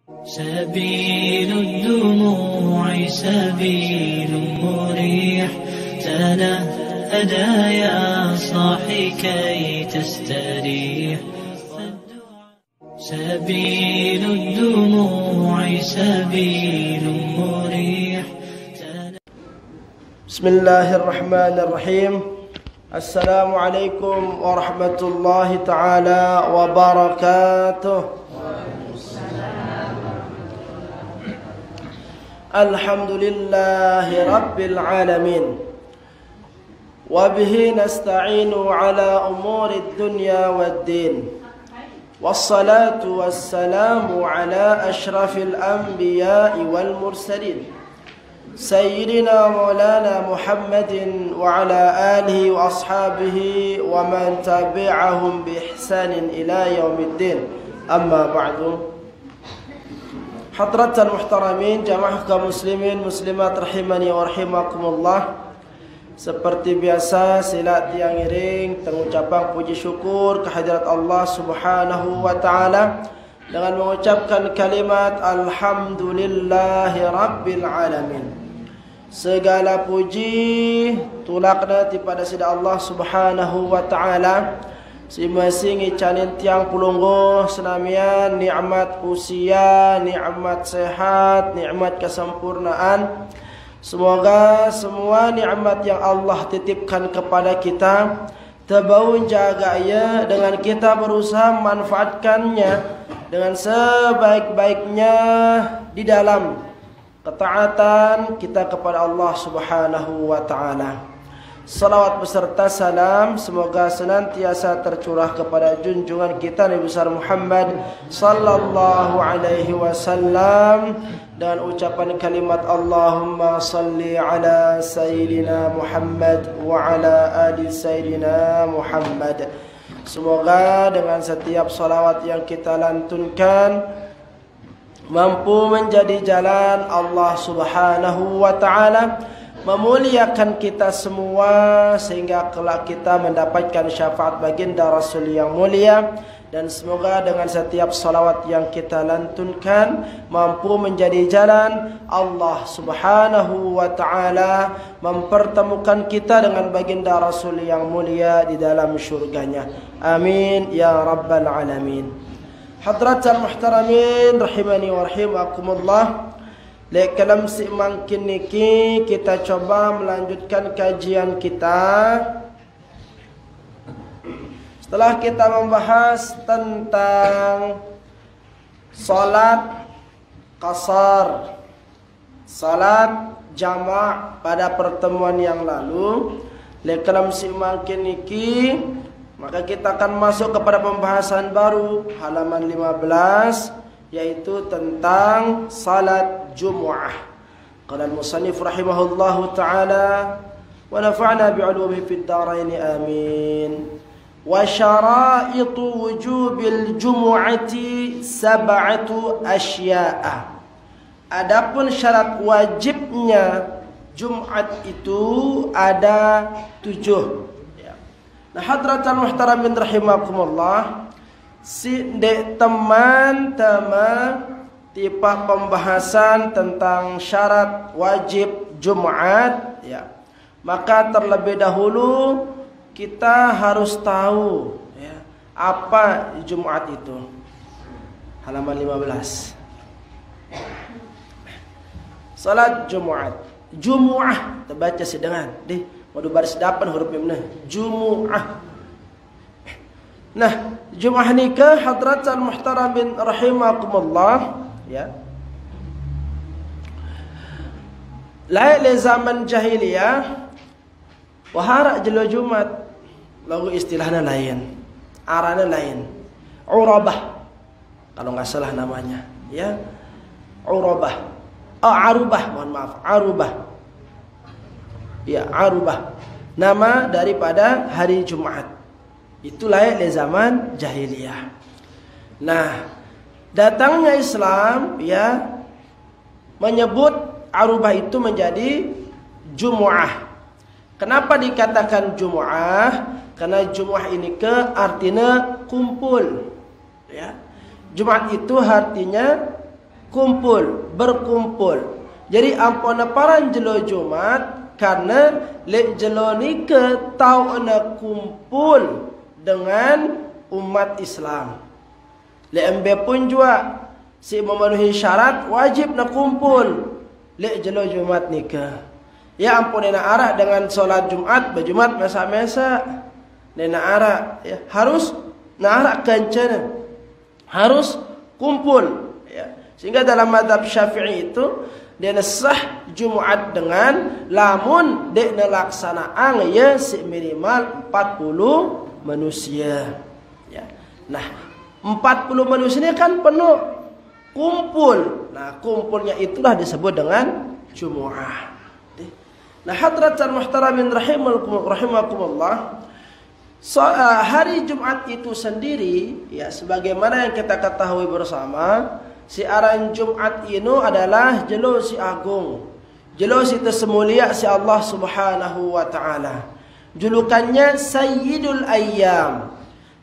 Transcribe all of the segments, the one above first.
سبيل الدموع سبيل مريح تنهدى يا صاحي كي تستريح سبيل الدموع سبيل مريح. بسم الله الرحمن الرحيم. السلام عليكم ورحمة الله تعالى وبركاته. الحمد لله رب العالمين وبه نستعين على أمور الدنيا والدين والصلاة والسلام على أشرف الأنبياء والمرسلين سيدنا مولانا محمد وعلى آله وأصحابه ومن تبعهم بإحسان إلى يوم الدين. أما بعد. Hadratan muhtaramin, jamaah kaum muslimin muslimat rahimani wa rahimakumullah. Seperti biasa sila tiang iring pengucapan puji syukur kehadirat Allah Subhanahu wa taala dengan mengucapkan kalimat alhamdulillahi rabbil alamin. Segala puji tulakna kepada sida Allah Subhanahu wa taala. Masing-masing canin tiang pulunggo senamian nikmat usia, nikmat sehat, nikmat kesempurnaan. Semoga semua nikmat yang Allah titipkan kepada kita terbau jaganya dengan kita berusaha memanfaatkannya dengan sebaik-baiknya di dalam ketaatan kita kepada Allah Subhanahu wa taala. Salawat beserta salam semoga senantiasa tercurah kepada junjungan kita Nabi besar Muhammad sallallahu alaihi wasallam dengan ucapan kalimat Allahumma salli ala sayyidina Muhammad wa ala ali sayyidina Muhammad. Semoga dengan setiap salawat yang kita lantunkan mampu menjadi jalan Allah Subhanahu wa taala memuliakan kita semua sehingga kelak kita mendapatkan syafaat baginda Rasul yang mulia. Dan semoga dengan setiap salawat yang kita lantunkan mampu menjadi jalan Allah Subhanahu wa ta'ala mempertemukan kita dengan baginda Rasul yang mulia di dalam syurganya. Amin ya rabbal alamin. Hadratan muhtaramin rahimani wa rahimakumullah. Lekalam si makin niki kita coba melanjutkan kajian kita. Setelah kita membahas tentang salat qasar, salat jamak pada pertemuan yang lalu, lekalam si makin niki maka kita akan masuk kepada pembahasan baru halaman 15 yaitu tentang salat Jumu'ah. Qala al-musannif rahimahullahu ta'ala wa nafa'na bi'ulumihi fid dharain amin. Wa syara'itu wujubil jumu'ati sab'atu asya'a. Adapun syarat wajibnya Jumat itu ada 7. Nah, hadratan muhtaramin rahimakumullah, si dek teman-teman tipe pembahasan tentang syarat wajib Jumat ya. Maka terlebih dahulu kita harus tahu ya, apa Jumat itu. Halaman 15. Salat Jumat. Jumu'ah terbaca sedengan. Deh, mau baris dapan huruf mimna. Jumu'ah. Nah, Jumu'ah nikah hadratan muhtaramin rahimakumullah ya. Lain zaman jahiliyah wahara jelo Jumat lagu istilahnya lain, arana lain. Urabah kalau nggak salah namanya ya. Urabah. Arubah, mohon maaf, Arubah. Ya, Arubah. Nama daripada hari Jumat. Itu layak di zaman jahiliyah. Nah, datangnya Islam ya menyebut Arubah itu menjadi Jumu'ah. Kenapa dikatakan Jumu'ah? Karena Jumu'ah ini artinya kumpul ya. Jumat itu artinya berkumpul. Jadi ampun paran jelo Jumat karena lek jelo ni ke tau ana kumpul dengan umat Islam. Lek embe pun juga si memenuhi syarat wajib nak kumpul lek jelo Jumat ni ke. Ya ampun nak arak dengan solat Jumat berjumat masa-masa nak arak ya harus nak arak kencana. Harus kumpul ya. Sehingga dalam mazhab Syafi'i itu dia sah Jumaat dengan lamun dek nelaksanaan ya minimal 40 manusia. Ya. Nah, 40 manusia ini kan penuh kumpul. Nah, kumpulnya itulah disebut dengan Jumaah. Nah, hadratan muhtaramin rahimakumullah. Hari Jumat itu sendiri ya sebagaimana yang kita ketahui bersama, siaran Jumat ini adalah jelo si agung, jelo si tersemulia si Allah Subhanahu wa taala. Julukannya Sayyidul Ayyam.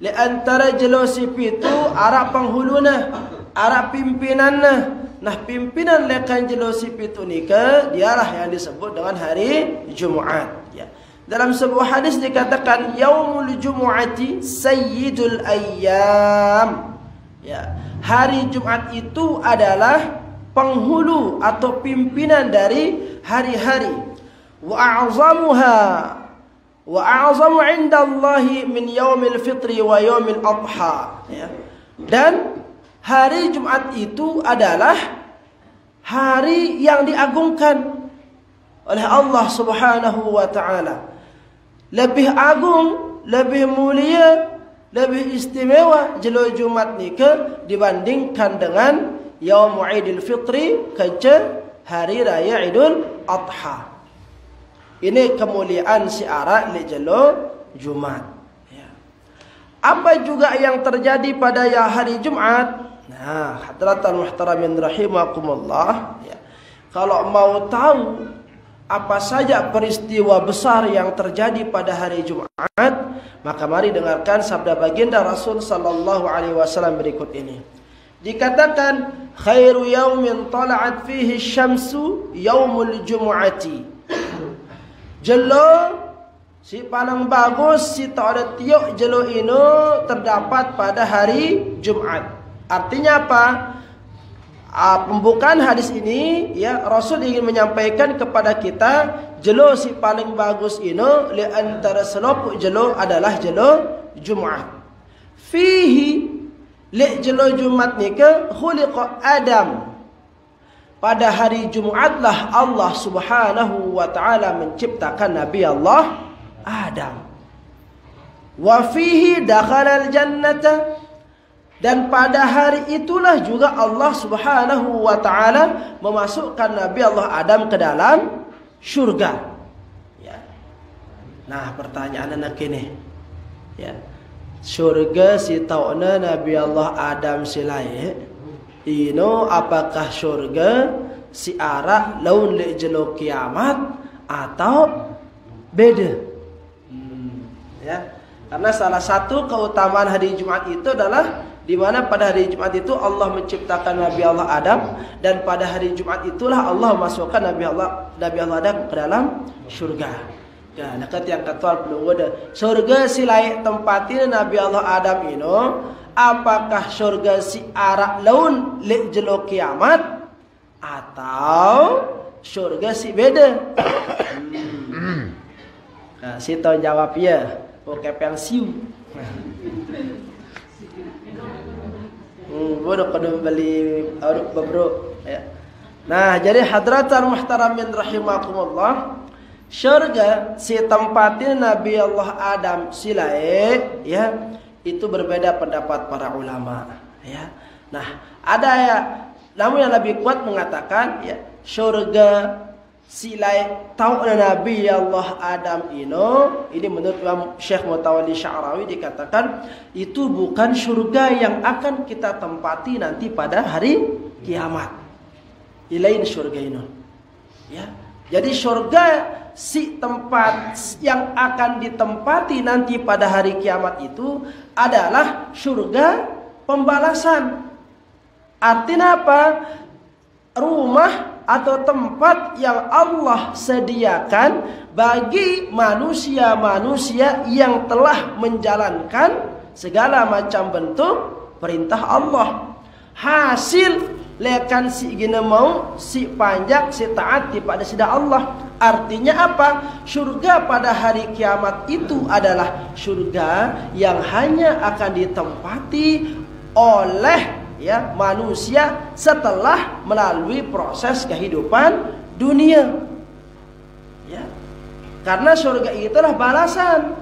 Di antara jelo si itu arah penghuluna, arah pimpinanna. Nah, pimpinan lekan jelo si itu nika dialah yang disebut dengan hari Jumat ya. Dalam sebuah hadis dikatakan Yaumul Jumu'ati Sayyidul Ayyam. Ya, hari Jumat itu adalah penghulu atau pimpinan dari hari-hari. Wa a'zamu 'indallahi min yaumil fitri wa yaumil adha. Ya. Dan hari Jumat itu adalah hari yang diagungkan oleh Allah Subhanahu wa taala. Lebih agung, lebih mulia, lebih istimewa jelo Jumat ni ke dibandingkan dengan Yaum Idul Fitri kerja hari raya Idul Adha. Ini kemuliaan syiar li jelo Jumat. Ya. Apa juga yang terjadi pada hari Jumat? Nah, hadratan muhtaramin rahimakumullah. Ya. Kalau mau tahu apa saja peristiwa besar yang terjadi pada hari Jumat, maka mari dengarkan sabda baginda Rasul sallallahu alaihi wasallam berikut ini. Dikatakan khairu yaumin tala'at fihi syamsu yaumul jumu'ati. Jelo si paling bagus si tak ada tiok jelo ini terdapat pada hari Jumat. Artinya apa? Pembukaan hadis ini ya Rasul ingin menyampaikan kepada kita jelo si paling bagus ini li antara selopuk jelo adalah jelo Jumat. Fihi li jelo Jumat ni ke khuliqa Adam. Pada hari Jumatlah Allah Subhanahu wa taala menciptakan Nabi Allah Adam. Wa fihi dakhala al-jannata. Dan pada hari itulah juga Allah Subhanahu wa taala memasukkan Nabi Allah Adam ke dalam syurga. Ya. Nah, pertanyaan anak ini. Ya. Syurga si tauna Nabi Allah Adam silai. Ino apakah syurga si arak laun li jelo kiamat atau beda? Ya. Karena salah satu keutamaan hari Jumat itu adalah di mana pada hari Jumat itu Allah menciptakan Nabi Allah Adam, dan pada hari Jumat itulah Allah masukkan Nabi Allah Adam ke dalam syurga. Ya, nakat yang kata belum ada. Syurga si layak tempatin Nabi Allah Adam ini, apakah syurga si arak laun lek jelo kiamat atau syurga si beda? Nah, si tahu jawab ya. Oke, yang siu. Bodoh kena beli aruk bebrok ya. Nah, jadi hadratan muhtaramin rahimakumullah, syurga si tempatin Nabi Allah Adam silai ya, itu berbeda pendapat para ulama ya. Nah, ada ya, namun yang lebih kuat mengatakan ya, syurga silai tahu Nabi Allah Adam ini menurut Imam Syekh Mutawalli Sya'rawi dikatakan itu bukan syurga yang akan kita tempati nanti pada hari kiamat. Ilain syurga ini. Ya. Jadi syurga si tempat yang akan ditempati nanti pada hari kiamat itu adalah syurga pembalasan. Artinya apa? rumah atau tempat yang Allah sediakan bagi manusia-manusia yang telah menjalankan segala macam bentuk perintah Allah. Hasil lekan si gina mau si panjak si taat pada sida Allah. Artinya apa? Syurga pada hari kiamat itu adalah syurga yang hanya akan ditempati oleh manusia setelah melalui proses kehidupan dunia. Ya. Karena surga itulah balasan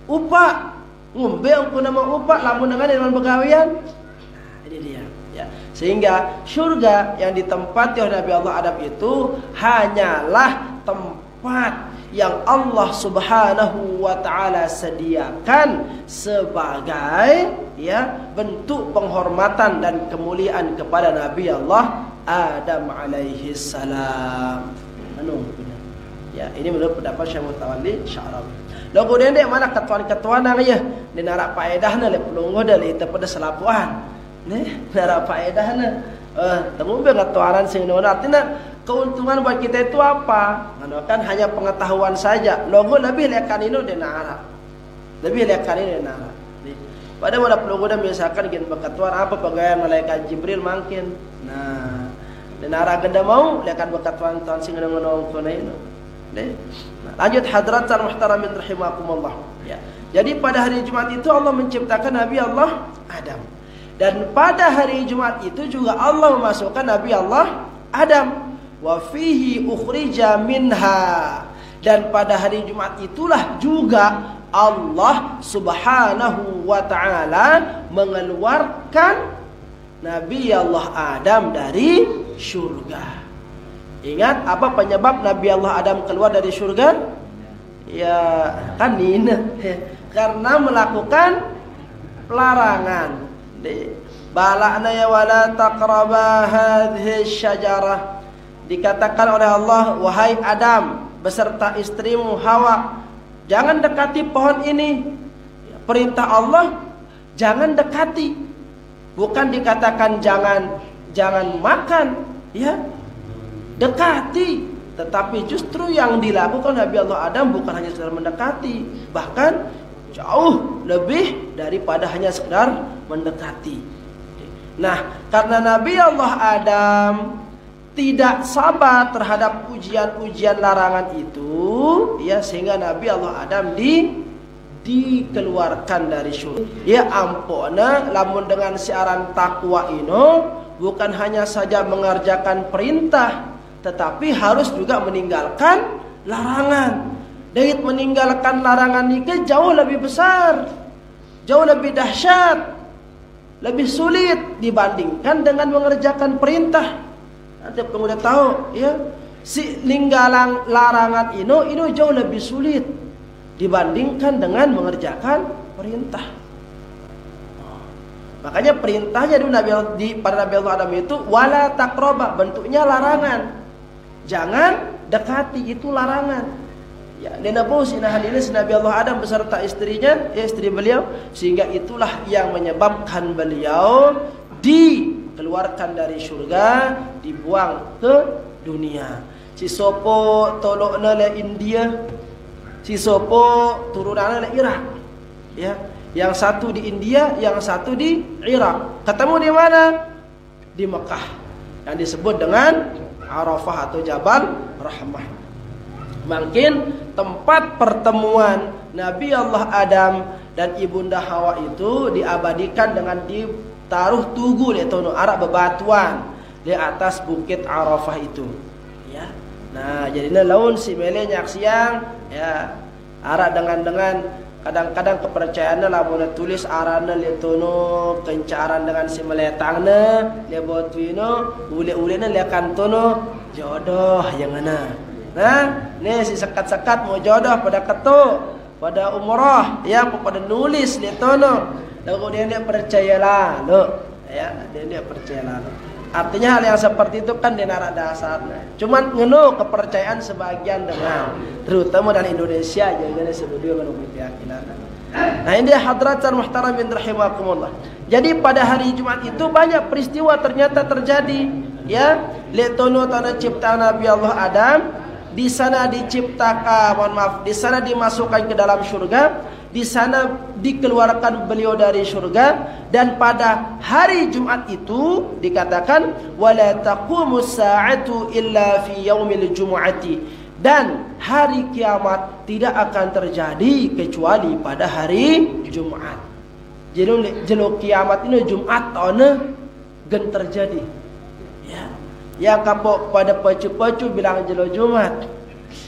upah. Ngombe aku nama upah lamun dengan begawian. Nah, ini dia. Ya. Sehingga surga yang ditempati oleh Nabi Allah Adam itu hanyalah tempat yang Allah Subhanahu wa taala sediakan sebagai bentuk penghormatan dan kemuliaan kepada Nabi Allah Adam alaihi salam. Ini menurut pendapat Syekh Mutawalli Sya'rawi. Lalu kemudian dia mana ketuan-ketuan nang ya, dia narak faedahna le pelungguh dari itu pada selapuan. Narak faedahna. Temu be ketuanan sing nona artinya keuntungan buat kita itu apa? Kan hanya pengetahuan saja. Logo lebih lekan ini dia narak. Lebih lekan ini dia narak. Pada mana pelungguh dan misalkan gin berketuan apa pegawai malaikat Jibril makin. Nah, dia narak genda mau lekan berketuan tuan sing nonong kona ini. Lanjut hadratan muhtaramin rahimakumullah. Ya. Jadi pada hari Jumat itu Allah menciptakan Nabi Allah Adam. Dan pada hari Jumat itu juga Allah memasukkan Nabi Allah Adam. Wa fihi ukhrija minha. Dan pada hari Jumat itulah juga Allah Subhanahu wa taala mengeluarkan Nabi Allah Adam dari surga. Ingat apa penyebab Nabi Allah Adam keluar dari surga? Ya kan ini karena melakukan pelarangan. Bala'na ya wala taqraba hadhihi syajarah. Dikatakan oleh Allah, wahai Adam beserta istrimu Hawa, jangan dekati pohon ini. Perintah Allah jangan dekati. Bukan dikatakan jangan makan, ya. Dekati, tetapi justru yang dilakukan Nabi Allah Adam bukan hanya sekedar mendekati, bahkan jauh lebih daripada hanya sekedar mendekati. Nah, karena Nabi Allah Adam tidak sabar terhadap ujian-ujian larangan itu, ya, sehingga Nabi Allah Adam dikeluarkan dari surga. Ya ampuna, lamun dengan siaran takwa ini bukan hanya saja mengerjakan perintah, tetapi harus juga meninggalkan larangan. Dan meninggalkan larangan ini jauh lebih besar, jauh lebih dahsyat, lebih sulit dibandingkan dengan mengerjakan perintah. Nanti pengguna tahu, ya, si ninggalan larangan ini jauh lebih sulit dibandingkan dengan mengerjakan perintah. Makanya perintahnya pada Nabi Allah Adam itu wala taqraba, bentuknya larangan. Jangan dekati, itu larangan. Ya, Nabi Allah Adam beserta istrinya, istri beliau, sehingga itulah yang menyebabkan beliau dikeluarkan dari surga, dibuang ke dunia. Si sopo tolokna le India, si sopo turunannya le Irak. Ya, yang satu di India, yang satu di Irak. Ketemu di mana? Di Mekah, yang disebut dengan Arafah atau Jabal Rahmah. Mungkin tempat pertemuan Nabi Allah Adam dan ibunda Hawa itu diabadikan dengan ditaruh tugu di tono arak bebatuan di atas bukit Arafah itu. Ya. Nah, jadinya laun si mele nyak siang, ya, arak dengan kadang-kadang kepercayaannya lah boleh tulis arana li tono kencaran dengan si meletangna li botuino ule-ulena li kantono jodoh yang mana. Nah, nih si sekat-sekat mau jodoh pada ketuk, pada umrah, ya, pada nulis li tono. Lalu dia percayalah lo, ya, dia percayalah lo. Artinya hal yang seperti itu kan dinara dasarnya. Cuman ngenu kepercayaan sebagian dengan, terutama dari Indonesia, jadi sebuah keyakinan. Nah, ini hadratan muhtaramin rahimakumullah. Jadi pada hari Jumat itu banyak peristiwa ternyata terjadi, ya. Letono tanah ciptaan Nabi Allah Adam, di sana diciptakan, mohon maaf, di sana dimasukkan ke dalam surga, di sana dikeluarkan beliau dari surga, dan pada hari Jumat itu dikatakan wala taqumus sa'atu illa fi yaumil jumu'ati, dan hari kiamat tidak akan terjadi kecuali pada hari Jumat. Jadi jelo kiamat ini Jumat tahun gen terjadi. Ya. Yang kapok pada pacu-pacu bilang jelo Jumat.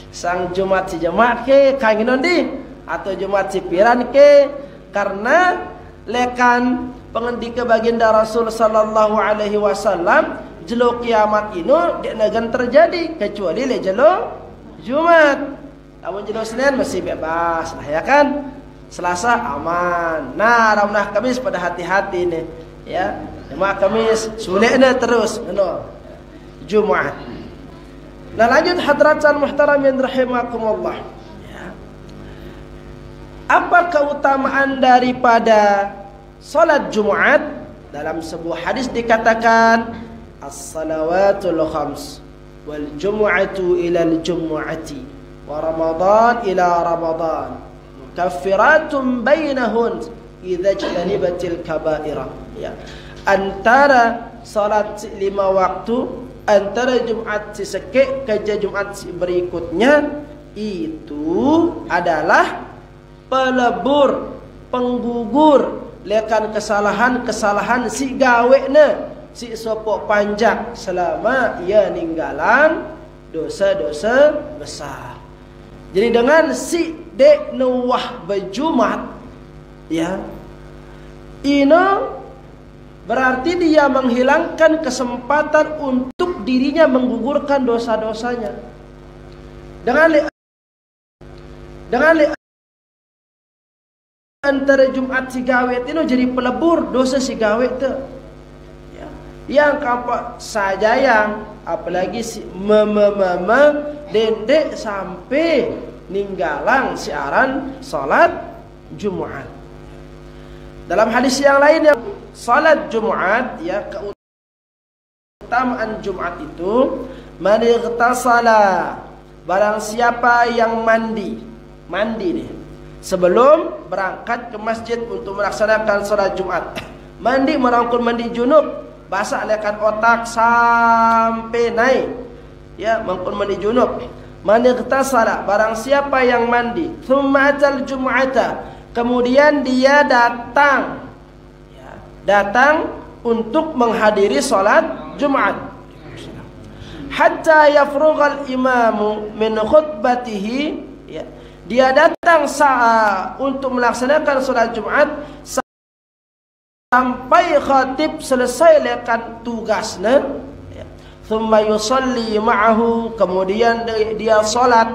Sang Jumat si jemaat ke kangenon di atau Jumat si piran ke, karena lekan pengendika baginda Rasul sallallahu alaihi wasallam jelo kiamat ini dia nagan terjadi kecuali le jelo Jumat. Namun jelo Senin masih bebas lah ya kan. Selasa aman. Nah, ramnah Kamis pada hati-hati nih ya. Jemaah Kamis sulekna terus ngono. Jumat. Nah, lanjut hadratan muhtaramin rahimakumullah. Ya. Apa keutamaan daripada salat Jumat? Dalam sebuah hadis dikatakan as-salawatul khams wal jumu'atu ila al-jumu'ati wa ramadan ila ramadan kaffiratun bainahun idza ijtanibatil kaba'ira. Ya. Antara salat 5 waktu, antara Jumat si sekek ke Jumat si berikutnya itu adalah pelebur, penggugur lekan kesalahan-kesalahan si gawekna, si sopok panjang selama ia ninggalan dosa-dosa besar. Jadi dengan si dek nuwah berjumat, ya, ini berarti dia menghilangkan kesempatan untuk dirinya menggugurkan dosa-dosanya. Dengan antara Jumat si gawe itu jadi pelebur dosa si gawe itu. Ya. Yang kapal saja yang apalagi si dendek sampai ninggalang siaran salat Jumat. Dalam hadis yang lain yang salat Jumat, ya, keutamaan Jumat itu man ightasala, barang siapa yang mandi nih sebelum berangkat ke masjid untuk melaksanakan salat Jumat. Mandi merangkul mandi junub, basah lekan otak sampai naik, ya, mangkul mandi junub. Man ightasala, barang siapa yang mandi, thumma atal jumu'ata, kemudian dia datang, ya, datang untuk menghadiri salat Jumat. Hatta yafrughal imamu min khutbatihi, ya, dia datang untuk melaksanakan salat Jumat sampai khatib selesai lekan tugasnya. Thumma yusalli ma'ahu, kemudian dia salat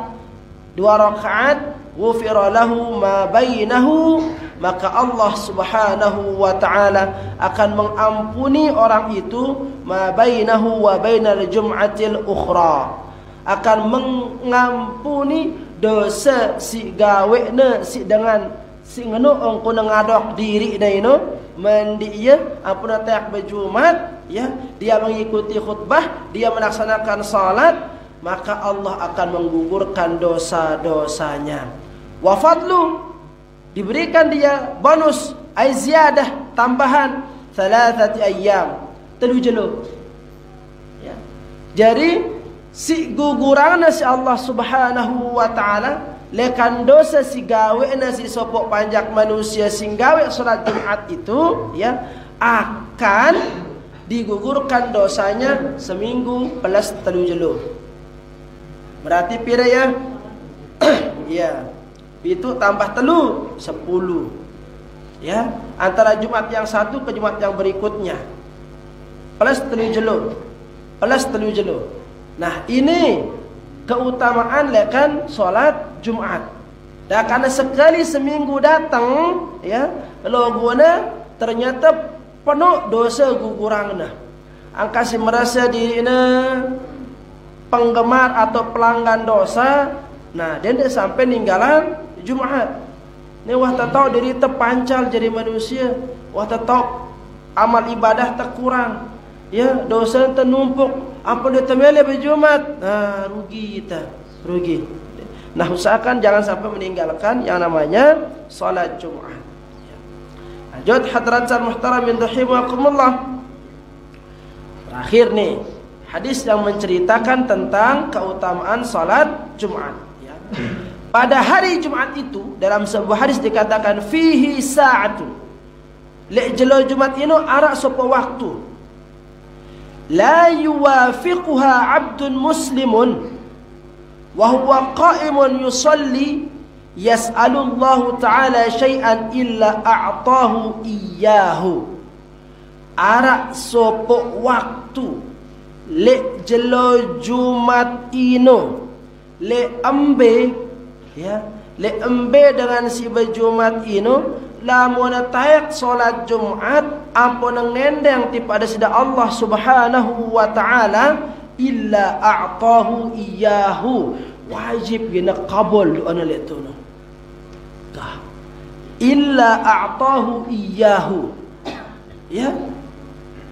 2 rakaat, ghufira lahu ma bainahu, maka Allah Subhanahu wa taala akan mengampuni orang itu ma bainahu wa bainal jum'atil ukhra, akan mengampuni dosa si gawekna si dengan si ngono ongko ngadok diri na ino mandi ya ampun tayak berjumat, ya, dia mengikuti khutbah, dia melaksanakan salat, maka Allah akan menggugurkan dosa-dosanya. Wa fadlu, diberikan dia bonus ay ziyadah, tambahan 3 ayyam, 3 jelo. Ya. Jadi si gugurana si Allah Subhanahu wa taala lekan dosa si gawena si sopok panjak manusia sing gawe salat Jumat itu, ya, akan digugurkan dosanya seminggu plus 3 jelo. Berarti pira ya? Ya. Itu tambah 3 10. Ya, antara Jumat yang satu ke Jumat yang berikutnya. Plus 3 jelo. Plus 3 jelo. Nah, ini keutamaan lekan salat Jumat. Dan karena sekali seminggu datang, ya, logona ternyata penuh dosa gugurangna. Angka si merasa dirinya penggemar atau pelanggan dosa, nah dia tidak sampai ninggalan Jumat. Ini wah tahu diri terpancal jadi manusia, wah tahu amal ibadah terkurang, ya, dosa ternumpuk. apa dia temele berjumat, rugi kita, rugi. Nah, usahakan jangan sampai meninggalkan yang namanya salat Jumat. Lanjut hadratan muhtaramin rahimakumullah. Terakhir nih, hadis yang menceritakan tentang keutamaan salat Jumat. Ya. Pada hari Jumat itu, dalam sebuah hadis dikatakan fihi sa'atun. Lek jelo Jumat ini arak sopo waktu. La yuwafiquha 'abdun muslimun wa huwa qa'imun yusalli yas'alullahu ta'ala syai'an illa a'tahu iyyahu. Arak sopo waktu lek jelo Jumat ino le embe, ya, le embe dengan si berjumat ino lamun tayak solat Jumat ampun ngendeng tipada sida Allah Subhanahu wa taala illa a'tahu iyyahu, wajib gina qabul doana le tono kah illa a'tahu iyyahu, ya,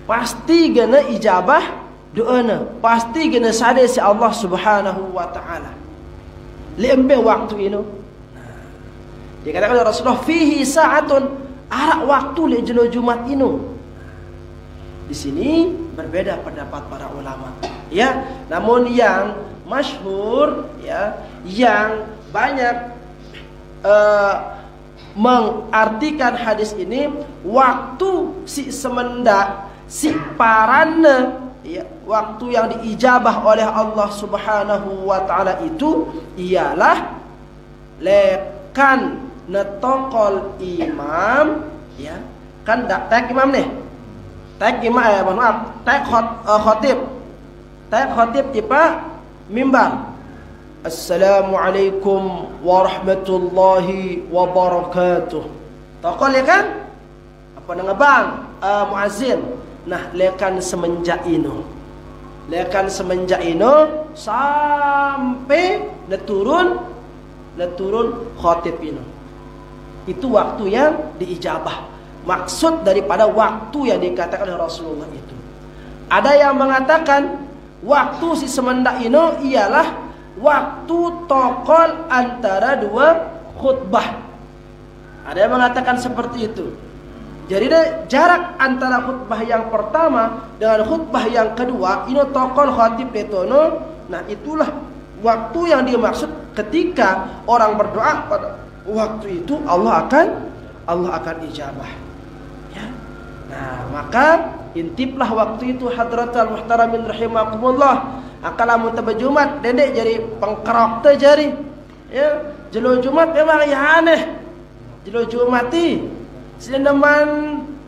pasti gana ijabah doana, pasti gana sade si Allah Subhanahu wa taala lembe waktu ini. Dikatakan oleh Rasulullah fihi sa'atun, arak waktu le jelo Jumat ini. Di sini berbeda pendapat para ulama, ya. Namun yang masyhur, ya, yang banyak mengartikan hadis ini, waktu si semendak si parana, ya, waktu yang diijabah oleh Allah Subhanahu wa taala itu ialah lekan netokol imam, ya, kan tak imam nih, tak imam, maaf, tak khotib tipe mimbar. Assalamualaikum warahmatullahi wabarakatuh. Tokol ya kan? Apa nama bang? Muazzin. Nah, lekan semenjak ino, sampai turun khotib ino. Itu waktu yang diijabah. Maksud daripada waktu yang dikatakan oleh Rasulullah itu. Ada yang mengatakan waktu si semendak ino ialah waktu tokol antara dua khutbah. Ada yang mengatakan seperti itu. Jadi jarak antara khutbah yang pertama dengan khutbah yang kedua ini tokol khatib detono. Nah, itulah waktu yang dimaksud ketika orang berdoa pada waktu itu Allah akan ijabah. Ya. Nah, maka intiplah waktu itu hadratal muhtaramin rahimakumullah. Akalamun tabajumat dendek jadi pengkerok teh jari. Ya, jelo Jumat memang ya aneh. Jelo Jumati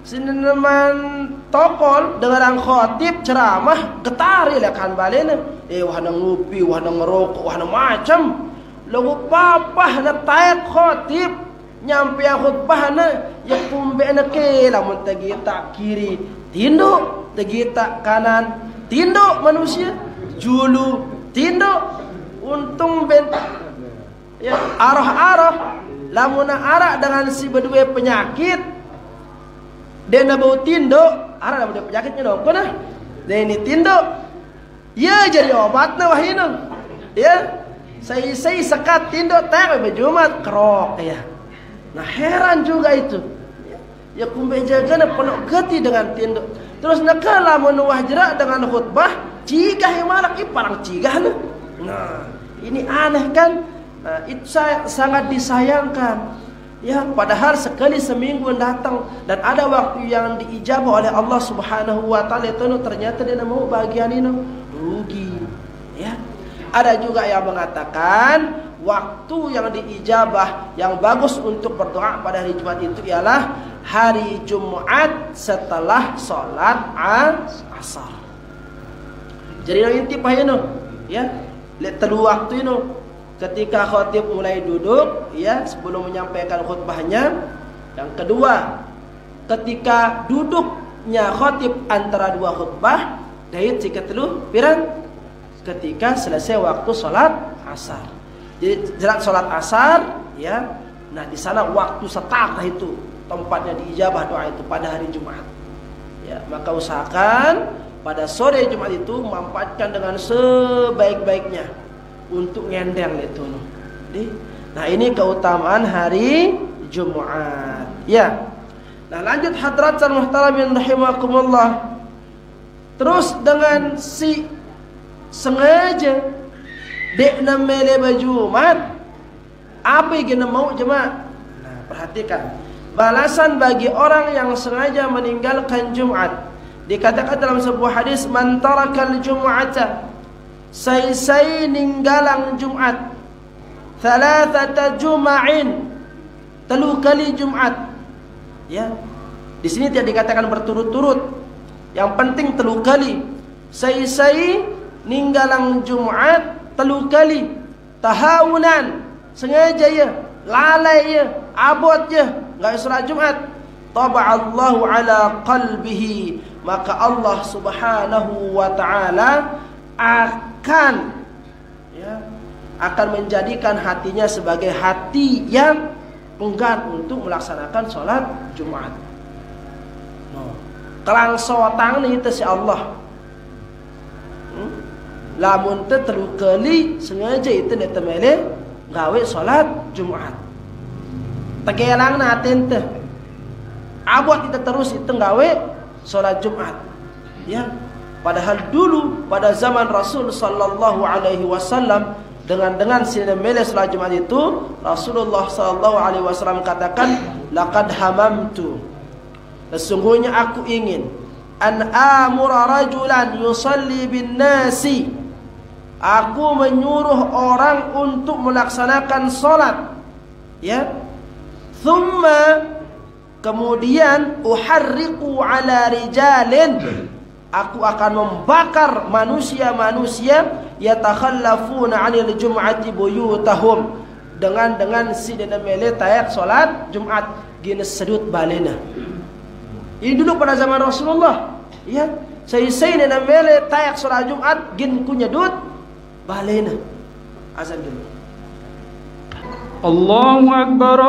sineman tokol dengan khotib ceramah getar ya kan balena. Wahana ngupi, wahana ngerokok, wahana macam. Lagu papah na tayat khotib nyampe yang khutbahna ya kumbe na ke lamun tagita kiri tinduk, tagita kanan tinduk manusia, julu tinduk, untung ben ya arah lamun arah dengan si berdua penyakit dia na bau tinduk arah lamun penyakitnya dong kena dia ini tinduk ya jadi obatna wahina ya. Saya sekat tinduk tak berjumat kerok ya. Nah, heran juga itu. Ya kumbe jaga na penuh geti dengan tinduk. Terus nakala menuah jerak dengan khutbah, cigah yang malak iparang cigah na. Nah, ini aneh kan? Nah, itu sangat disayangkan. Ya, padahal sekali seminggu datang dan ada waktu yang diijabah oleh Allah Subhanahu wa taala itu ternyata dia mau bagian ini rugi. Ya. Ada juga yang mengatakan waktu yang diijabah yang bagus untuk berdoa pada hari Jumat itu ialah hari Jumat setelah sholat asar. Jadi yang inti pahino, ya, lihat telu waktu ini ketika khotib mulai duduk, ya, sebelum menyampaikan khutbahnya. Yang kedua, ketika duduknya khotib antara dua khutbah, dari jika telu pirang ketika selesai waktu sholat asar. Jadi jelas sholat asar, ya. Nah, di sana waktu setakah itu tempatnya diijabah doa itu pada hari Jumat. Ya, maka usahakan pada sore Jumat itu manfaatkan dengan sebaik-baiknya untuk ngendel itu. Nah, ini keutamaan hari Jumat. Ya. Nah, lanjut hadratan muhtaramin rahimakumullah. Terus dengan si sengaja dek namele Jumat, apa yang mau jemaah? Nah, perhatikan. Balasan bagi orang yang sengaja meninggalkan Jumat. Dikatakan dalam sebuah hadis, man tarakal jum'ata, sai ninggalang Jumat, thalathata juma'in, 3 kali Jumat. Ya. Di sini tidak dikatakan berturut-turut. Yang penting 3 kali. Sai ninggalang Jumat 3 kali. Tahawunan, sengaja ya, lalai ya, abot ya, enggak salat Jumat. Taba'allahu ala qalbihi, maka Allah Subhanahu wa taala akan menjadikan hatinya sebagai hati yang enggan untuk melaksanakan sholat Jumat. Kelang sotang ni itu si Allah. Lamun te 3 kali sengaja itu nak temele gawe sholat Jumat. Tegelang naten te. Abot kita terus itu gawe sholat Jumat. Ya. Padahal dulu pada zaman Rasul sallallahu alaihi wasallam dengan sinemele sholat Jumat itu Rasulullah sallallahu alaihi wasallam katakan, laqad hamamtu, sesungguhnya aku ingin an amura rajulan yusalli bin nasi, aku menyuruh orang untuk melaksanakan sholat. Ya. Thumma, kemudian uharriqu ala rijalin, aku akan membakar manusia-manusia yatakhallafuna 'anil jum'ati buyutahum, dengan si dana mele tayak salat Jumat gini sedut balena. Ini dulu pada zaman Rasulullah. Ya, saya dana mele tayak salat Jumat gin kunyedut balena. Azan dulu. Allahu Akbar,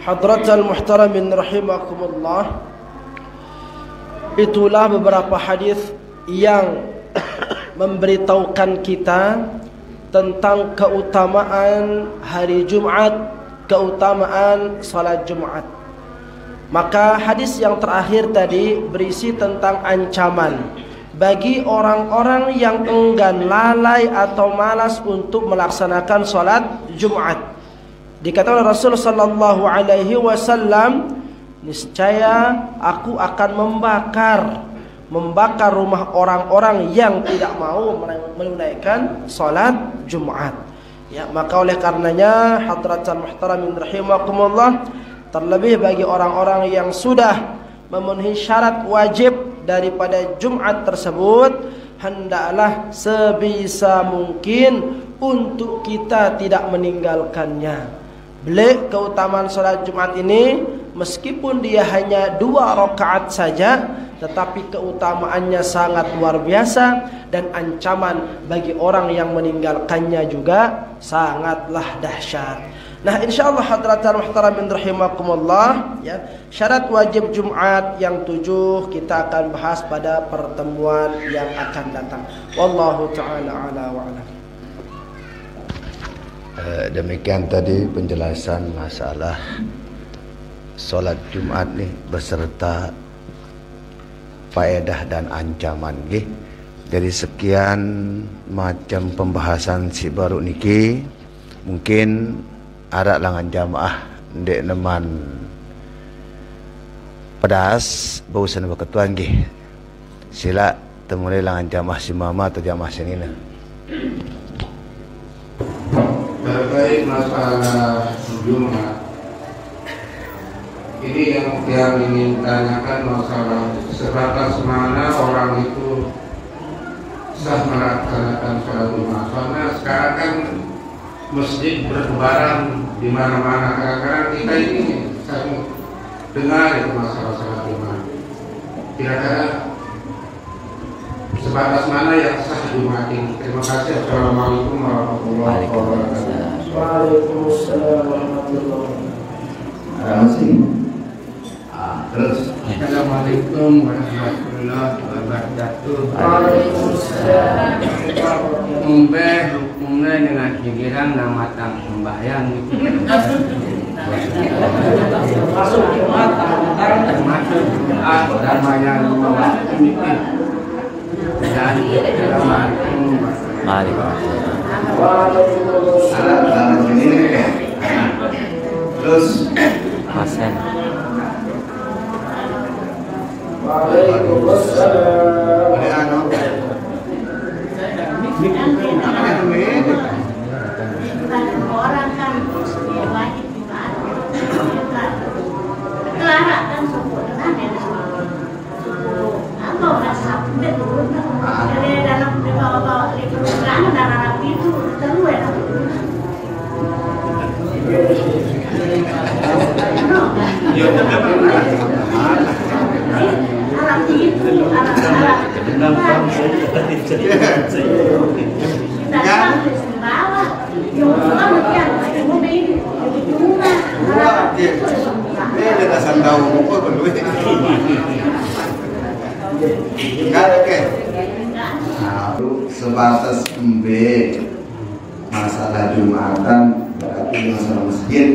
Hadratal muhtaramin rahimakumullah. Itulah beberapa hadis yang memberitahukan kita tentang keutamaan hari Jumat, keutamaan salat Jumat. Maka hadis yang terakhir tadi berisi tentang ancaman bagi orang-orang yang enggan, lalai atau malas untuk melaksanakan salat Jumat. Dikatakan Rasul sallallahu alaihi wasallam, niscaya aku akan membakar rumah orang-orang yang tidak mau menunaikan salat Jumat. Ya, maka oleh karenanya hadratan muhtaramin rahimakumullah, terlebih bagi orang-orang yang sudah memenuhi syarat wajib daripada Jumat tersebut, hendaklah sebisa mungkin untuk kita tidak meninggalkannya. Beli keutamaan salat Jumat ini, meskipun dia hanya 2 rakaat saja, tetapi keutamaannya sangat luar biasa, dan ancaman bagi orang yang meninggalkannya juga sangatlah dahsyat. Nah, insyaallah hadratan muhtaramin rahimakumullah, ya, syarat wajib Jumat yang 7 kita akan bahas pada pertemuan yang akan datang. Wallahu taala ala wa ala. Demikian tadi penjelasan masalah solat Jumat ni beserta faedah dan ancaman nggih. Jadi sekian macam pembahasan si baru niki, mungkin ada langan jamaah ndek neman pedas bausan berketua nggih. Sila temui langan jamaah si mama atau jamaah senina. Terkait masalah Jumat, ini yang ingin tanyakan masalah sebatas mana orang itu sah melaksanakan sholat Jumat. Karena sekarang kan masjid bertebaran di mana-mana. Kadang-kadang kita ini sering dengar itu masalah sholat Jumat. Kira-kira sebatas mana yang sah Jumat ini? Terima kasih. Assalamualaikum warahmatullahi wabarakatuh. Waalaikumsalam warahmatullahi wabarakatuh. Terus Assalamualaikum warahmatullahi wabarakatuh. Waalaikumsalam. Umbe hukumnya dengan pikiran dan matang sembahyang itu Masuk Jumat termasuk doa damanya lima waktu itu. Dan Assalamualaikum Waalaikumsalam. Terus Waalaikumsalam. Orang kan dia wajib juga Clara kan suku dengan apa udah sampai turun dari dalam dibawa-bawa di perusahaan dan anak itu terus ya anak itu anak-anak sebatas masalah Jumatan berarti masalah masjid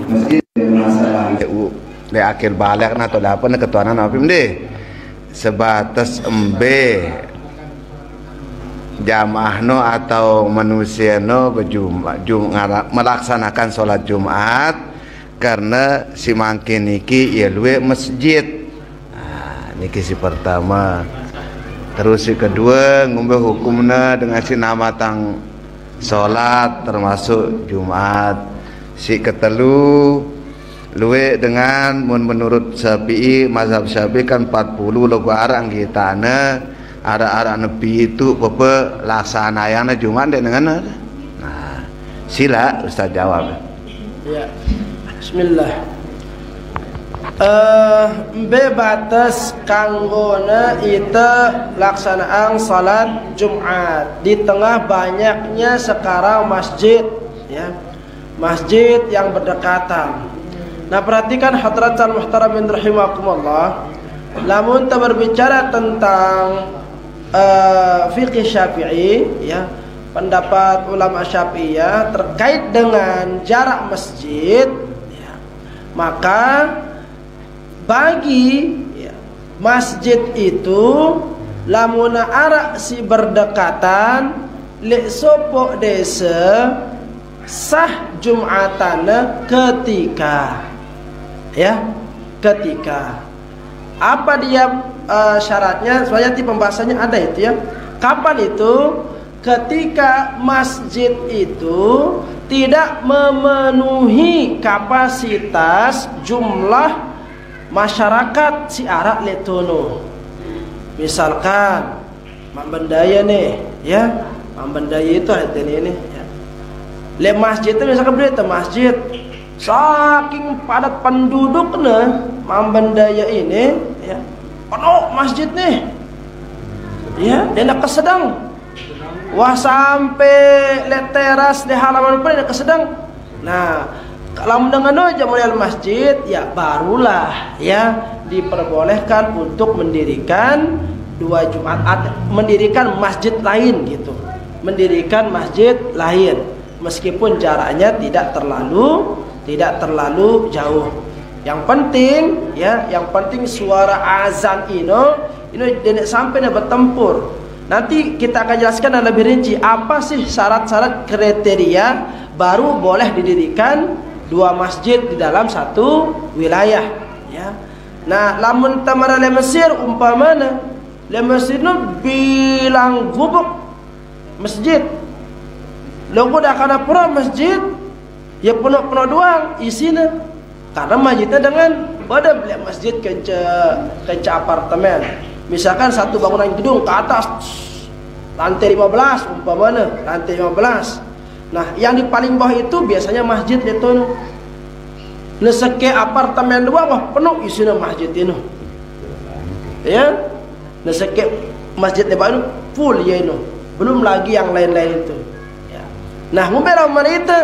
masjid masalah di akhir balik atau apa ketuanan apa sebatas jamaah no atau manusia no melaksanakan sholat Jumat karena si mangkin niki ya luwe masjid. Nah, niki si pertama. Terus si kedua ngombe hukumna dengan si nama tang sholat termasuk Jumat. Si ketelu luwe dengan menurut Syafi'i mazhab Syafi'i kan 40 logo arang kita arah nepi itu apa laksanayana Jumat dengan nah sila Ustaz jawab ya. Bismillah. Batas kanggona itu laksanaan salat Jumat di tengah banyaknya sekarang masjid ya, masjid yang berdekatan. Nah perhatikan hadratul muhtaramin rahimakumullah, lamun kita berbicara tentang fikih Syafi'i ya, pendapat ulama Syafi'iyah terkait dengan jarak masjid ya, maka bagi ya, masjid itu lamun arak si berdekatan lek sopo desa sah Jumatana ketika ya, ketika apa dia syaratnya? Soalnya di pembahasannya ada itu ya. Kapan itu? Ketika masjid itu tidak memenuhi kapasitas jumlah masyarakat si arak letono. Misalkan Mambendaya nih ya, Mambendaya itu ini ya. Le masjid itu misalkan berita masjid saking padat penduduknya Mambendaya ini ya, penuh masjid nih ya, dia nak kesedang wah sampai le teras di halaman pun dia kesedang. Nah kalau mendengar aja mulai masjid ya barulah ya diperbolehkan untuk mendirikan 2 Jumat, mendirikan masjid lain gitu, mendirikan masjid lain meskipun jaraknya tidak terlalu jauh. Yang penting ya, yang penting suara azan ini denek sampai bertempur. Nanti kita akan jelaskan dan lebih rinci apa sih syarat-syarat kriteria baru boleh didirikan 2 masjid di dalam satu wilayah ya. Nah, lamun tamara le Mesir umpamana le Mesir bilang gubuk masjid. Logo dah kana pura masjid ya penuh doang isinya. Karena masjidnya dengan pada beli masjid kenca apartemen. Misalkan satu bangunan gedung ke atas lantai 15 umpamanya, lantai 15. Nah, yang di paling bawah itu biasanya masjid itu. Neseke apartemen dua wah penuh isinya masjid itu. Ya. Neseke masjid di bawah full ya itu. Belum lagi yang lain-lain itu. Ya. Nah, ngumpera mana itu?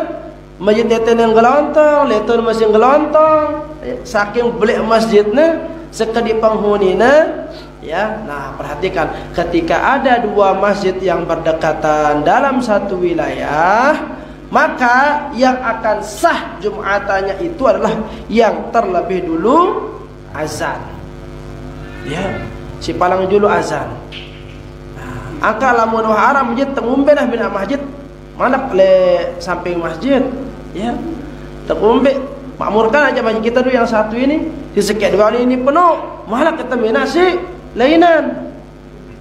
Masjid itu yang gelontong, leton masih gelontong. Saking beli masjidnya, sekedi penghuninya. Ya, nah perhatikan, ketika ada dua masjid yang berdekatan dalam satu wilayah, maka yang akan sah Jumatannya itu adalah yang terlebih dulu azan. Ya, si palang dulu azan. Nah, angka lamun haram masjid tengumbe dah bina masjid, mana le samping masjid, ya. Tengumbe makmurkan aja masjid kita dulu yang satu ini, di sekian dua ini penuh, malah ketemu nasi lainan.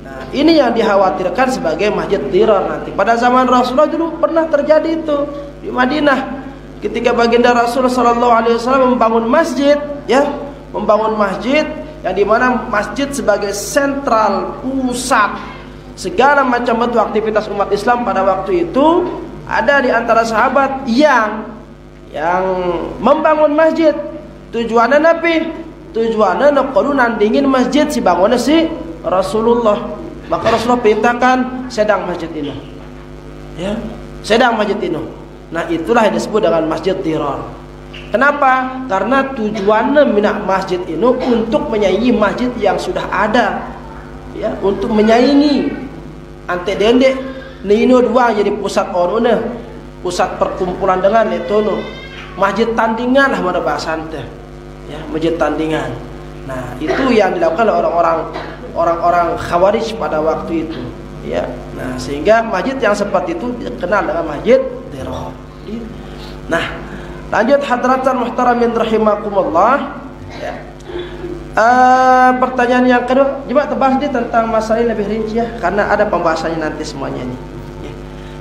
Nah, ini yang dikhawatirkan sebagai masjid dirar nanti. Pada zaman Rasulullah dulu pernah terjadi itu di Madinah. Ketika baginda Rasul sallallahu alaihi wasallam membangun masjid, ya, membangun masjid yang dimana masjid sebagai sentral pusat segala macam bentuk aktivitas umat Islam pada waktu itu. Ada di antara sahabat yang membangun masjid. Tujuannya apa? Tujuannya nak kalau nandingin masjid si bangunnya si Rasulullah. Maka Rasulullah perintahkan sedang masjid ini. Ya, sedang masjid ini. Nah, itulah yang disebut dengan masjid dirar. Kenapa? Karena tujuannya minak masjid ini untuk menyaingi masjid yang sudah ada. Ya, untuk menyaingi ante dendek nino dua jadi pusat oruna, pusat perkumpulan dengan letono. Masjid tandingan lah mana bahasa ante. Ya, masjid tandingan. Nah, itu yang dilakukan oleh orang-orang Khawarij pada waktu itu. Ya, nah sehingga masjid yang seperti itu dikenal dengan masjid dirar. Nah, lanjut hadratan muhtaramin rahimakumullah. Ya. Pertanyaan yang kedua, coba tebas dia tentang masalah ini lebih rinci ya, karena ada pembahasannya nanti semuanya ini. Ya.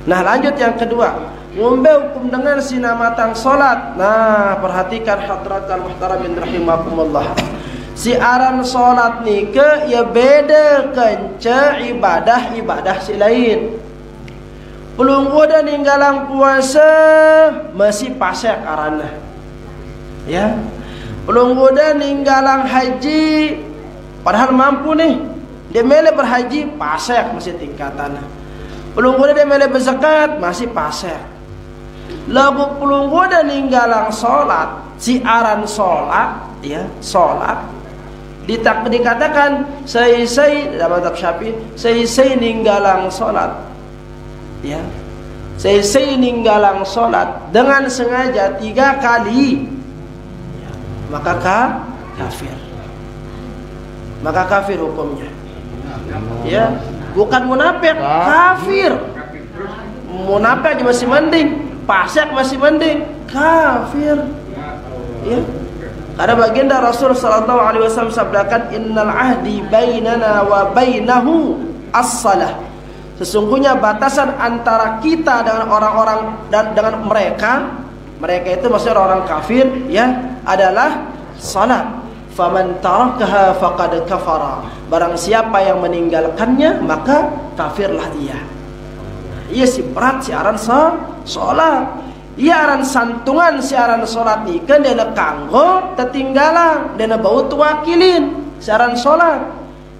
Nah, lanjut yang kedua. Ngombe hukum dengan sinamatang solat. Nah, perhatikan hadratan muhtaramin rahimakumullah. Si aran solat ni ke ya beda kenca ibadah si lain. Belum udah ninggalang puasa masih pasek aranna. Ya. Belum udah ninggalang haji padahal mampu nih. Dia mele berhaji pasek masih tingkatannya. Belum udah dia mele berzakat masih pasek. Lagu pulung udah ninggalang solat, si aran solat, ya solat, dikatakan saya dalam mazhab Syafi'i, saya ninggalang solat, ya, saya ninggalang solat dengan sengaja 3 kali, ya, maka kafir hukumnya, ya, bukan munafik, kafir, munafik aja masih mending. Pasek masih mending, kafir. Ya. Karena baginda Rasul sallallahu alaihi wasallam sabdakan innal ahdi bainana wa bainahu as-salah. Sesungguhnya batasan antara kita dengan orang-orang dan dengan mereka itu maksudnya orang kafir ya, adalah salat. Faman tarakaha faqad kafara. Barang siapa yang meninggalkannya maka kafirlah ia. Ia si berat siaran solat, iaran santungan siaran solat ikan dia kanggo tertinggalan dia bau wakilin siaran solat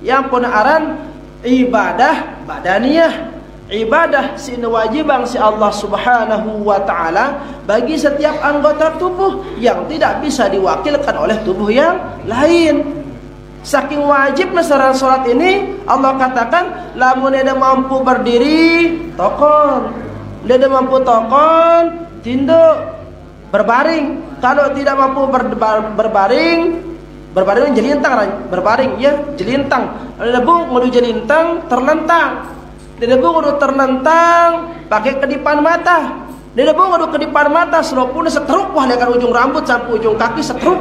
yang pun aran ibadah badaniyah, ibadah si wajibang si Allah Subhanahu wa taala bagi setiap anggota tubuh yang tidak bisa diwakilkan oleh tubuh yang lain. Saking wajibnya saran solat ini, Allah katakan, lamun dia mampu berdiri, tokon. Dia mampu tokon, tinduk, berbaring. Kalau tidak mampu berbaring jelintang, berbaring ya, jelintang. Kalau debu ngudu jelintang, terlentang. Dia debu ngudu terlentang, pakai kedipan mata. Dia debu ngudu kedipan mata, selopun seteruk, wah lekan ujung rambut sampai ujung kaki seteruk,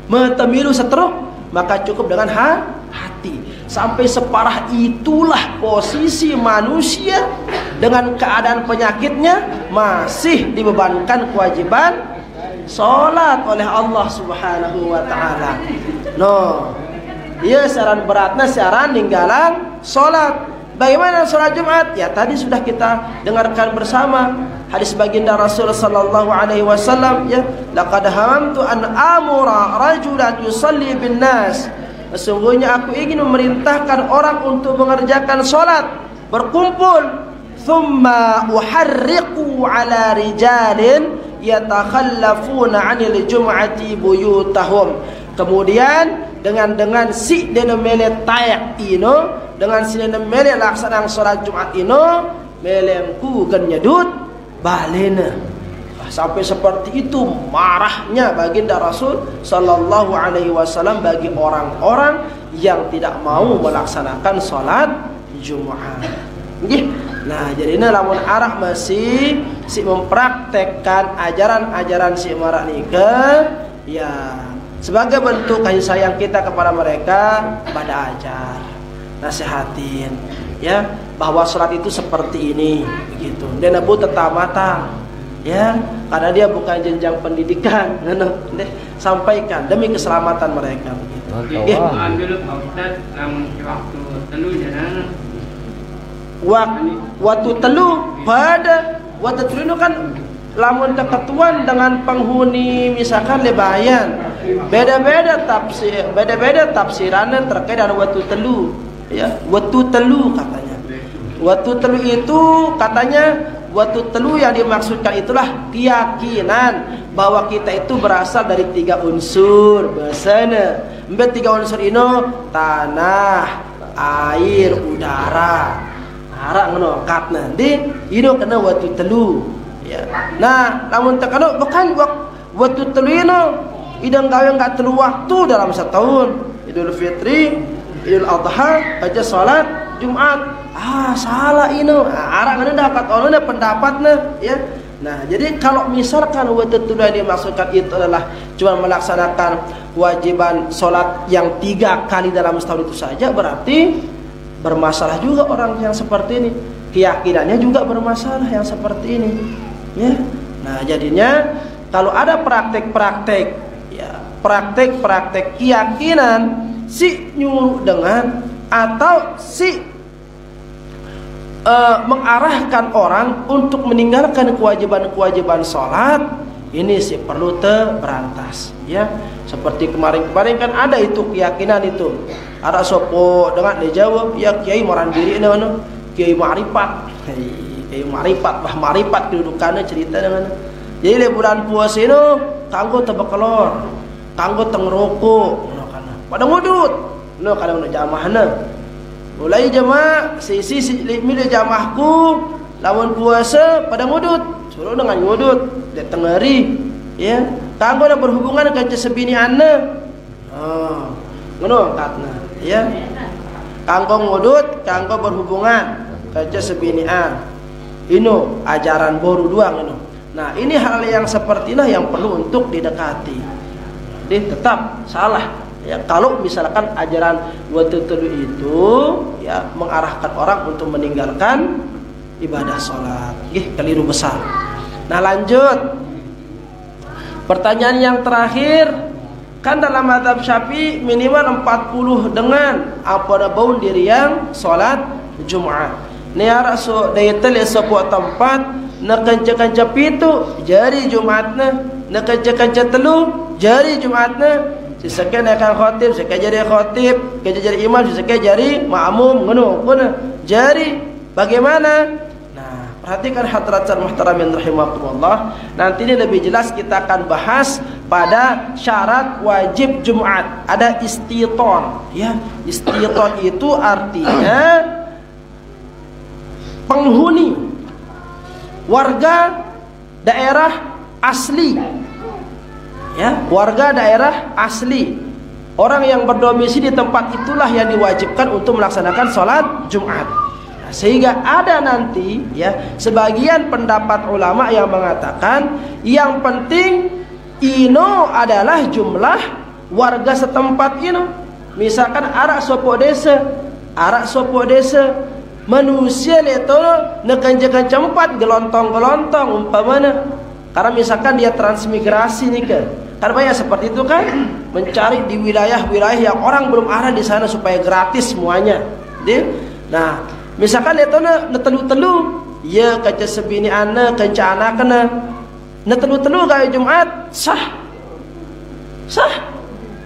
metemilu seteruk. Maka cukup dengan hati. Sampai separah itulah posisi manusia dengan keadaan penyakitnya masih dibebankan kewajiban solat oleh Allah Subhanahu wa taala. No. Ia saran beratna saran ninggalan solat. Bagaimana solat Jumat? Ya tadi sudah kita dengarkan bersama hadis baginda Rasul sallallahu alaihi wasallam, ya, laqad hamamtu an amura rajulan yusalli bin nas. Sesungguhnya aku ingin memerintahkan orang untuk mengerjakan solat berkumpul. Thumma uharriqu ala rijalin yatakhallafuna 'anil jum'ati buyutahum. Kemudian dengan si dena mele tayak ino, dengan si dena mele laksanang solat Jumat ino, melengku kan nyedut balena. Sampai seperti itu marahnya baginda Rasul sallallahu alaihi wasallam bagi orang-orang yang tidak mau melaksanakan solat Jumat. Nggih. Nah, jadinya lamun arah masih si mempraktekkan ajaran-ajaran si marak nikah, ya sebagai bentuk kasih sayang kita kepada mereka, pada ajar, nasihatin, ya, bahwa sholat itu seperti ini, begitu. Dan Abu tetap matang, ya, karena dia bukan jenjang pendidikan, sampaikan demi keselamatan mereka, begitu. Waktu telu pada waktu telu kan lamun keketuan dengan penghuni misalkan lebayan, beda-beda tafsirannya terkait dengan waktu telu, ya, waktu telu katanya. Waktu telu itu katanya waktu telu yang dimaksudkan itulah keyakinan bahwa kita itu berasal dari 3 unsur bahasana. Mbet 3 unsur ini tanah, air, udara. Harap ngono katna di ino kena waktu telu, ya. Nah, namun terkadang bukan waktu telu ino idang gawe enggak telu waktu dalam setahun. Idul Fitri, Idul Adha, aja salat Jumat. Salah ino. Harap ngono dapat ono pendapatna, ya. Nah, jadi kalau misalkan waktu telu yang dimaksudkan itu adalah cuma melaksanakan kewajiban salat yang 3 kali dalam setahun itu saja, berarti bermasalah juga orang yang seperti ini. Keyakinannya juga bermasalah yang seperti ini, ya. Nah, jadinya kalau ada praktek-praktek, ya, praktek-praktek keyakinan si nyuruh dengan atau si mengarahkan orang untuk meninggalkan kewajiban-kewajiban sholat, ini sih perlu berantas, ya. Seperti kemarin-kemarin kan ada itu keyakinan itu. Ada sopo dengan dijawab, ya kiai moran diri ini mana? Kiai marifat. Kiai marifat, bah marifat kedudukannya cerita dengan. Jadi le bulan puasa itu kanggo tebekelor, kanggo tengroko, kana. Pada ngudut, no kana no jamahna. Mulai jamaah sisi milih jamahku lawan puasa pada ngudut, suruh dengan ngudut, dia tengeri, ya. Kanggo na berhubungan dengan sebinianna. Ngono katna, ya. Kanggo ngudut, kanggo berhubungan kaca sebinian. Ino ajaran baru doang ino. Nah, ini hal yang seperti inilah yang perlu untuk didekati. Jadi tetap salah, ya, kalau misalkan ajaran waktu telu itu, ya, mengarahkan orang untuk meninggalkan ibadah sholat. Keliru besar. Nah, lanjut. Pertanyaan yang terakhir, kan dalam mazhab Syafi'i minimal 40 dengan apa boundary yang salat Jumat. Neara so daya tele sebuah tempat na kanca-kanca pitu jari Jumatna, na kanca-kanca telu jari Jumatna. Sisake akan khatib, sisake jadi khatib, kerja jadi imam, sisake jadi makmum, ngono pun jari. Bagaimana? Perhatikan hadirat muhtaramin rahimakumullah. Nanti ini lebih jelas kita akan bahas pada syarat wajib Jumat. Ada istiton, ya. Istiton itu artinya penghuni warga daerah asli, ya, warga daerah asli. Orang yang berdomisili di tempat itulah yang diwajibkan untuk melaksanakan sholat Jumat. Sehingga ada nanti, ya, sebagian pendapat ulama yang mengatakan yang penting ino adalah jumlah warga setempat ino. Misalkan arak sopo desa manusia leto nekanjakan cempat gelontong-gelontong umpamana Karena misalkan dia transmigrasi nih kan, kan banyak seperti itu kan, mencari di wilayah-wilayah yang orang belum ada di sana supaya gratis semuanya. Nah, misalkan dia tahu na telu-telu, ya kaca sebini ana, kanca anak kena, na telu-telu gaya Jumat sah,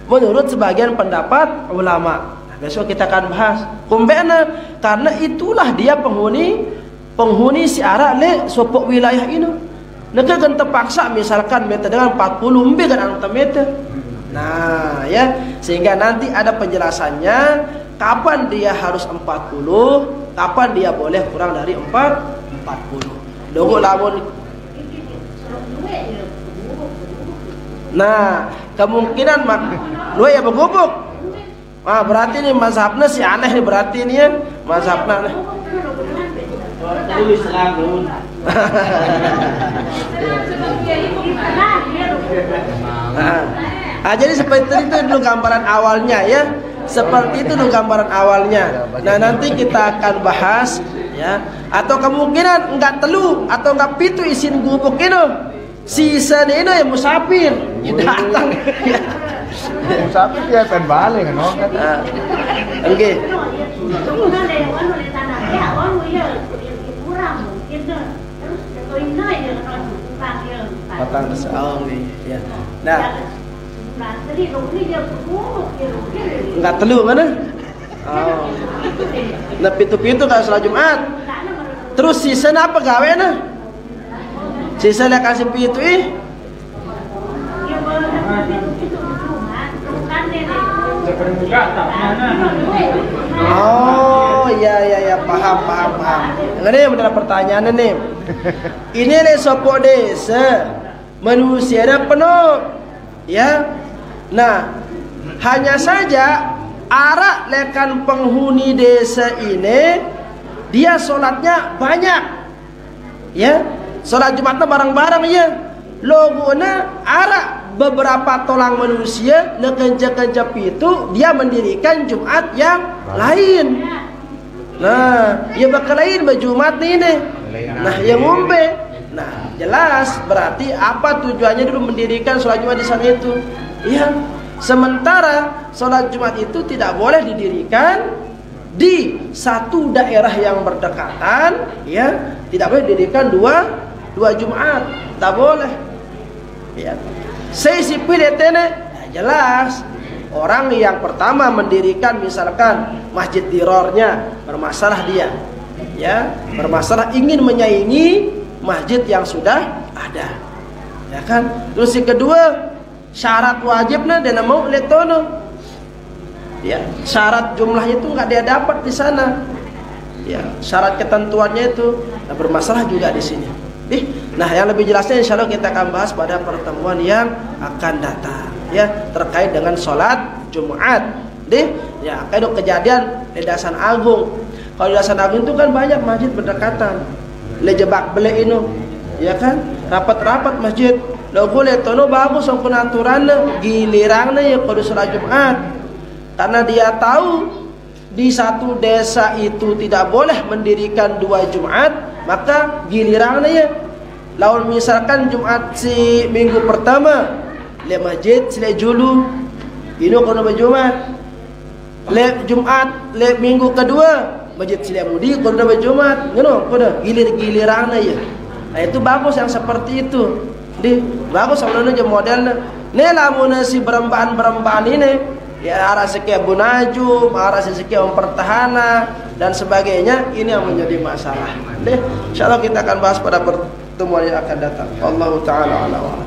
menurut sebagian pendapat ulama. Nah, besok kita akan bahas. Kumbena karena itulah dia penghuni si Arab le sopok wilayah ini. Neka kan terpaksa misalkan meter dengan 40 lebih kan antar meter. Nah ya, sehingga nanti ada penjelasannya kapan dia harus 40, kapan dia boleh kurang dari 40. Logo lamun. Nah, kemungkinan lu ya bergubuk. Ah, berarti nih mazhabnya si aneh nih, berarti nih ya mazhabnya nih. Jadi seperti itu dulu gambaran awalnya ya. Seperti itu dulu gambaran awalnya. Nah, nanti kita akan bahas ya. Atau kemungkinan enggak telu atau enggak pitu isin gubuk ini. Sisa ini yang musafir datang. Musafir dia akan balik kan. Oke. Patang tersaung nih ya. Nah, enggak telu mana? Oh. Nah, pitu-pitu kalau sholat Jumat. Terus sisa apa gawe nah? Sisa dia kasih pitu Oh ya paham. Ini benar pertanyaan nih. Ini nih sopok desa manusia ada penuh ya. Nah, hanya saja arak lekan penghuni desa ini dia sholatnya banyak ya. Sholat Jumatnya bareng-bareng ya. Logona arak beberapa tolang manusia nekenca-kenca itu dia mendirikan Jumat yang lain. Nah, ya bakal lain Jumat ini. Nah, yang ngombe. Nah, jelas berarti apa tujuannya dulu mendirikan sholat Jumat di sana itu? Ya, sementara sholat Jumat itu tidak boleh didirikan di satu daerah yang berdekatan, ya, tidak boleh didirikan dua Jumat, tak boleh. Ya. Saya sipil etene, jelas orang yang pertama mendirikan misalkan masjid tirornya bermasalah dia, ya, bermasalah ingin menyaingi masjid yang sudah ada, ya kan. Terus yang kedua syarat wajibnya dan mau letono, ya, syarat jumlahnya itu nggak dia dapat di sana, ya, syarat ketentuannya itu bermasalah juga di sini. Nah, yang lebih jelasnya insya Allah kita akan bahas pada pertemuan yang akan datang, ya, terkait dengan sholat Jumat. Ya, kayak kejadian di Dasan Agung. Kalau di Dasan Agung itu kan banyak masjid berdekatan. Lejebak bele ini, ya kan, rapat-rapat masjid. Logo letono bagus sangkun aturannya, gilirangnya ya kalau sholat Jumat. Karena dia tahu di satu desa itu tidak boleh mendirikan dua Jumat, maka gilirangnya ya. Lawan misalkan Jumat si minggu pertama le masjid sile julu ini kono Jumat, le Jumat le minggu kedua masjid sile mudi kono Jumat, ngono kono gilir-gilirana ya. Nah, itu bagus yang seperti itu. Bagus sebenarnya modelnya. Ne lamun si berembaan ini ya arah sekian bunajum, arah sekian pertahanan dan sebagainya, ini yang menjadi masalah. Insyaallah kita akan bahas pada pertemuan yang akan datang. Wallahu taala a'lam.